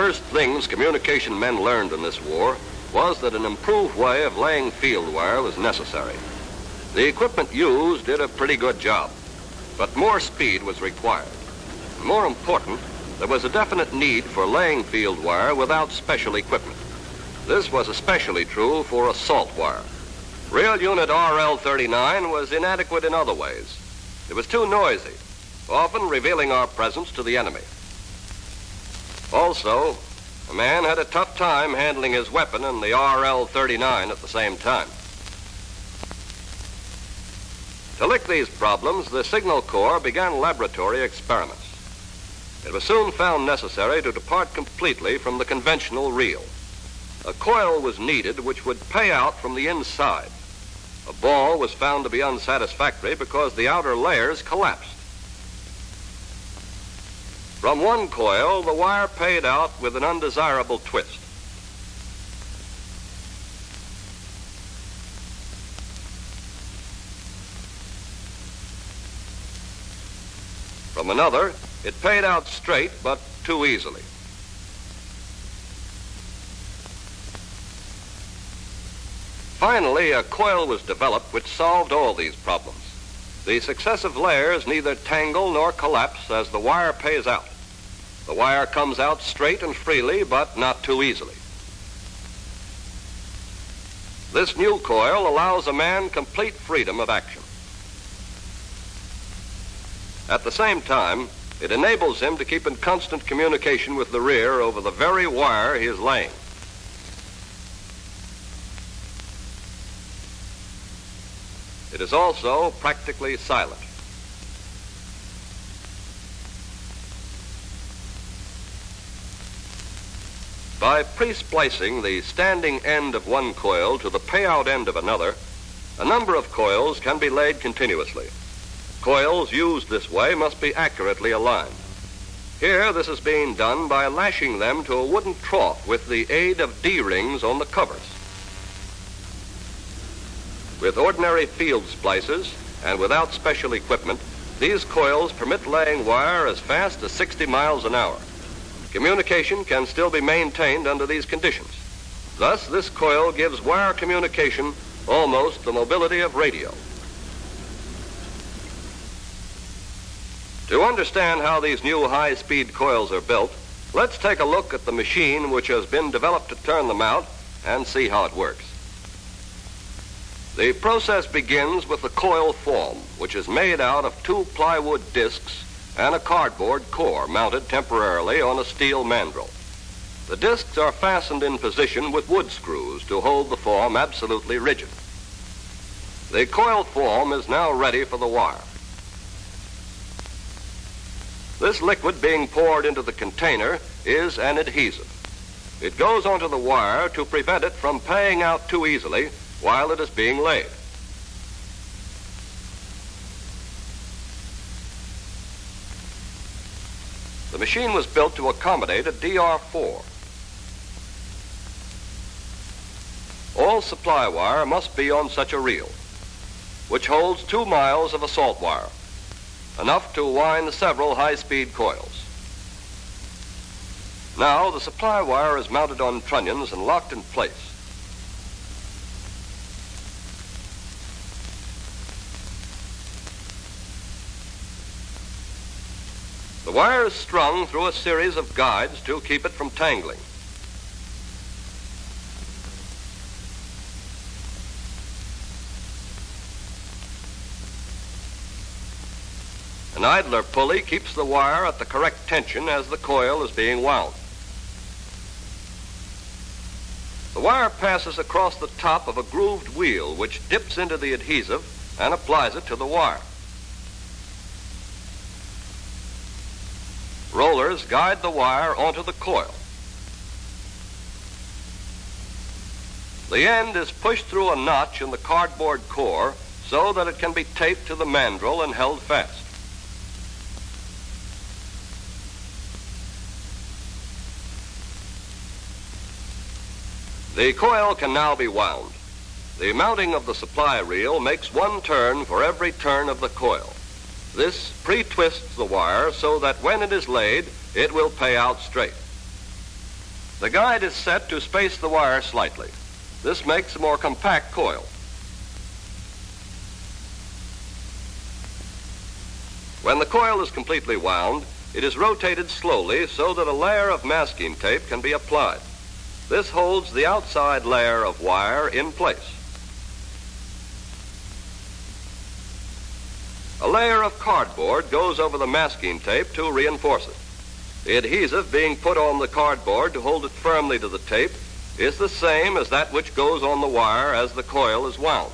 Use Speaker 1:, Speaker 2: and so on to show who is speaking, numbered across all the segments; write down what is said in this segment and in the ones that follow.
Speaker 1: first things communication men learned in this war was that an improved way of laying field wire was necessary. The equipment used did a pretty good job, but more speed was required. More important, there was a definite need for laying field wire without special equipment. This was especially true for assault wire. Real unit RL-39 was inadequate in other ways. It was too noisy, often revealing our presence to the enemy. Also, a man had a tough time handling his weapon and the RL-39 at the same time. To lick these problems, the Signal Corps began laboratory experiments. It was soon found necessary to depart completely from the conventional reel. A coil was needed which would pay out from the inside. A ball was found to be unsatisfactory because the outer layers collapsed. From one coil, the wire paid out with an undesirable twist. From another, it paid out straight, but too easily. Finally, a coil was developed which solved all these problems. The successive layers neither tangle nor collapse as the wire pays out. The wire comes out straight and freely, but not too easily. This new coil allows a man complete freedom of action. At the same time, it enables him to keep in constant communication with the rear over the very wire he is laying. It is also practically silent. By pre-splicing the standing end of one coil to the payout end of another, a number of coils can be laid continuously. Coils used this way must be accurately aligned. Here, this is being done by lashing them to a wooden trough with the aid of D-rings on the covers. With ordinary field splicers and without special equipment, these coils permit laying wire as fast as 60 miles an hour. Communication can still be maintained under these conditions. Thus, this coil gives wire communication almost the mobility of radio. To understand how these new high-speed coils are built, let's take a look at the machine which has been developed to turn them out and see how it works. The process begins with the coil form, which is made out of 2 plywood discs and a cardboard core mounted temporarily on a steel mandrel. The discs are fastened in position with wood screws to hold the form absolutely rigid. The coil form is now ready for the wire. This liquid being poured into the container is an adhesive. It goes onto the wire to prevent it from paying out too easily while it is being laid. The machine was built to accommodate a DR4. All supply wire must be on such a reel, which holds 2 miles of assault wire, enough to wind several high-speed coils. Now, the supply wire is mounted on trunnions and locked in place. The wire is strung through a series of guides to keep it from tangling. An idler pulley keeps the wire at the correct tension as the coil is being wound. The wire passes across the top of a grooved wheel which dips into the adhesive and applies it to the wire. Rollers guide the wire onto the coil. The end is pushed through a notch in the cardboard core so that it can be taped to the mandrel and held fast. The coil can now be wound. The mounting of the supply reel makes 1 turn for every turn of the coil. This pre-twists the wire so that when it is laid, it will pay out straight. The guide is set to space the wire slightly. This makes a more compact coil. When the coil is completely wound, it is rotated slowly so that a layer of masking tape can be applied. This holds the outside layer of wire in place. A layer of cardboard goes over the masking tape to reinforce it. The adhesive being put on the cardboard to hold it firmly to the tape is the same as that which goes on the wire as the coil is wound.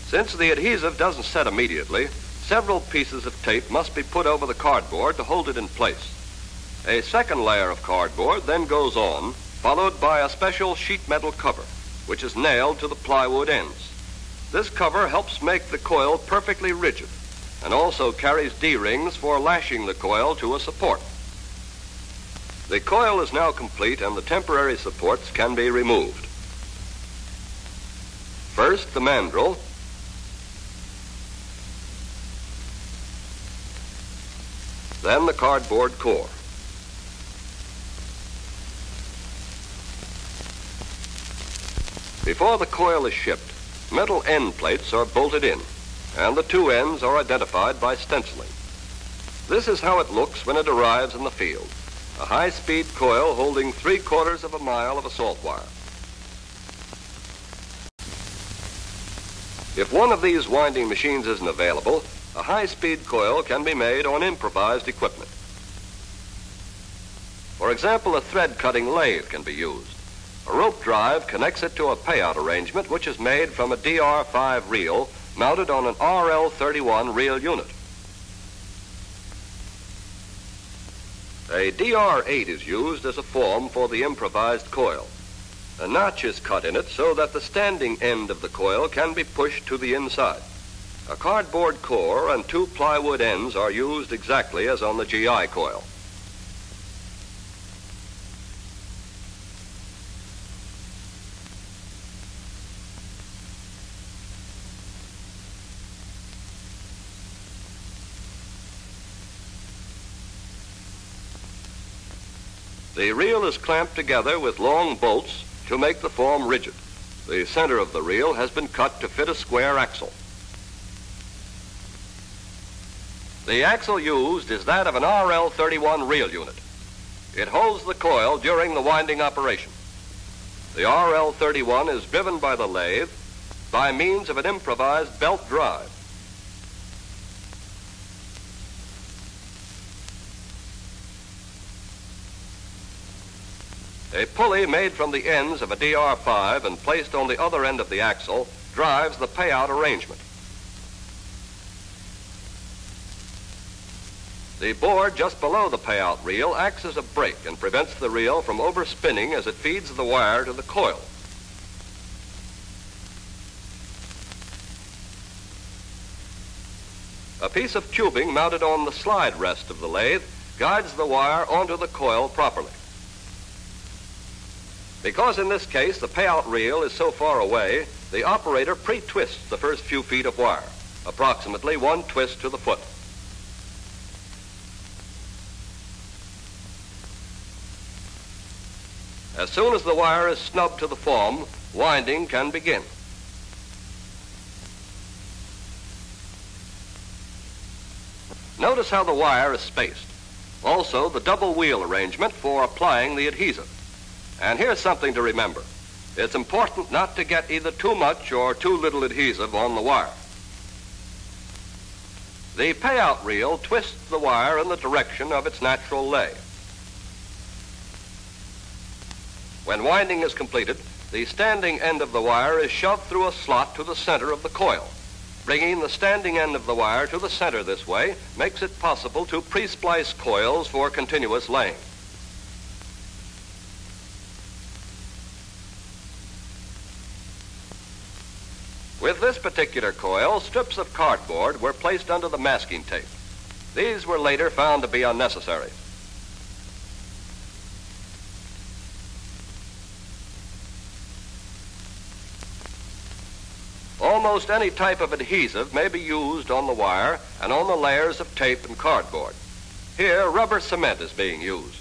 Speaker 1: Since the adhesive doesn't set immediately, several pieces of tape must be put over the cardboard to hold it in place. A second layer of cardboard then goes on, followed by a special sheet metal cover, which is nailed to the plywood ends. This cover helps make the coil perfectly rigid and also carries D-rings for lashing the coil to a support. The coil is now complete and the temporary supports can be removed. First, the mandrel, then the cardboard core. Before the coil is shipped, metal end plates are bolted in, and the two ends are identified by stenciling. This is how it looks when it arrives in the field, a high-speed coil holding 3/4 of a mile of assault wire. If one of these winding machines isn't available, a high-speed coil can be made on improvised equipment. For example, a thread-cutting lathe can be used. A rope drive connects it to a payout arrangement which is made from a DR5 reel mounted on an RL31 reel unit. A DR8 is used as a form for the improvised coil. A notch is cut in it so that the standing end of the coil can be pushed to the inside. A cardboard core and two plywood ends are used exactly as on the GI coil. The reel is clamped together with long bolts to make the form rigid. The center of the reel has been cut to fit a square axle. The axle used is that of an RL31 reel unit. It holds the coil during the winding operation. The RL31 is driven by the lathe by means of an improvised belt drive. A pulley made from the ends of a DR5 and placed on the other end of the axle drives the payout arrangement. The board just below the payout reel acts as a brake and prevents the reel from overspinning as it feeds the wire to the coil. A piece of tubing mounted on the slide rest of the lathe guides the wire onto the coil properly. Because in this case the payout reel is so far away, the operator pre-twists the first few feet of wire, approximately 1 twist to the foot. As soon as the wire is snubbed to the form, winding can begin. Notice how the wire is spaced. Also, the double wheel arrangement for applying the adhesive. And here's something to remember. It's important not to get either too much or too little adhesive on the wire. The payout reel twists the wire in the direction of its natural lay. When winding is completed, the standing end of the wire is shoved through a slot to the center of the coil. Bringing the standing end of the wire to the center this way makes it possible to pre-splice coils for continuous laying. With this particular coil, strips of cardboard were placed under the masking tape. These were later found to be unnecessary. Almost any type of adhesive may be used on the wire and on the layers of tape and cardboard. Here, rubber cement is being used.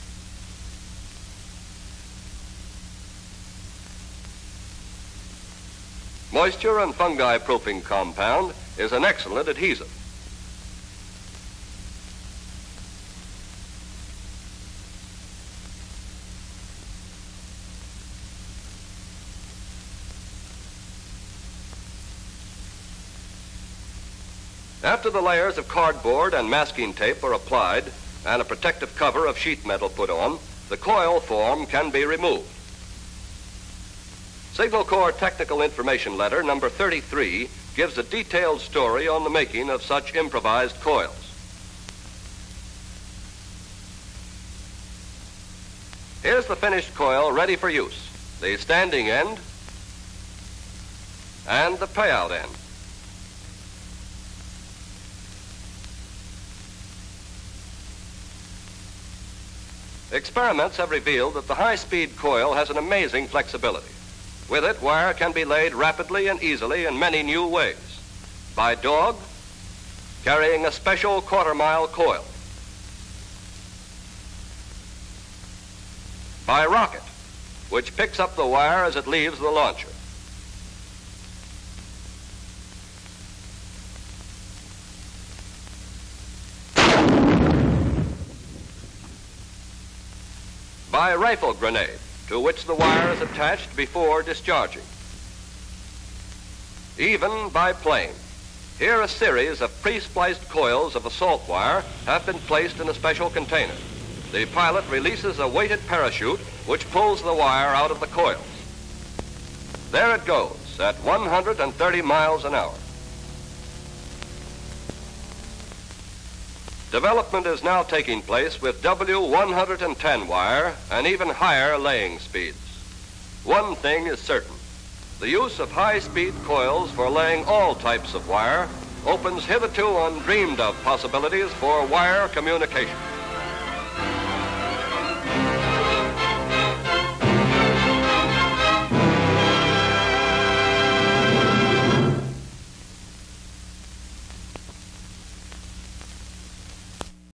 Speaker 1: Moisture and fungi-proofing compound is an excellent adhesive. After the layers of cardboard and masking tape are applied and a protective cover of sheet metal put on, the coil form can be removed. Signal Corps Technical Information Letter number 33 gives a detailed story on the making of such improvised coils. Here's the finished coil ready for use, the standing end and the payout end. Experiments have revealed that the high-speed coil has an amazing flexibility. With it, wire can be laid rapidly and easily in many new ways. By dog, carrying a special quarter-mile coil. By rocket, which picks up the wire as it leaves the launcher. By rifle grenade, to which the wire is attached before discharging. Even by plane. Here a series of pre-spliced coils of assault wire have been placed in a special container. The pilot releases a weighted parachute which pulls the wire out of the coils. There it goes at 130 miles an hour. Development is now taking place with W110 wire and even higher laying speeds. One thing is certain. The use of high-speed coils for laying all types of wire opens hitherto undreamed of possibilities for wire communication.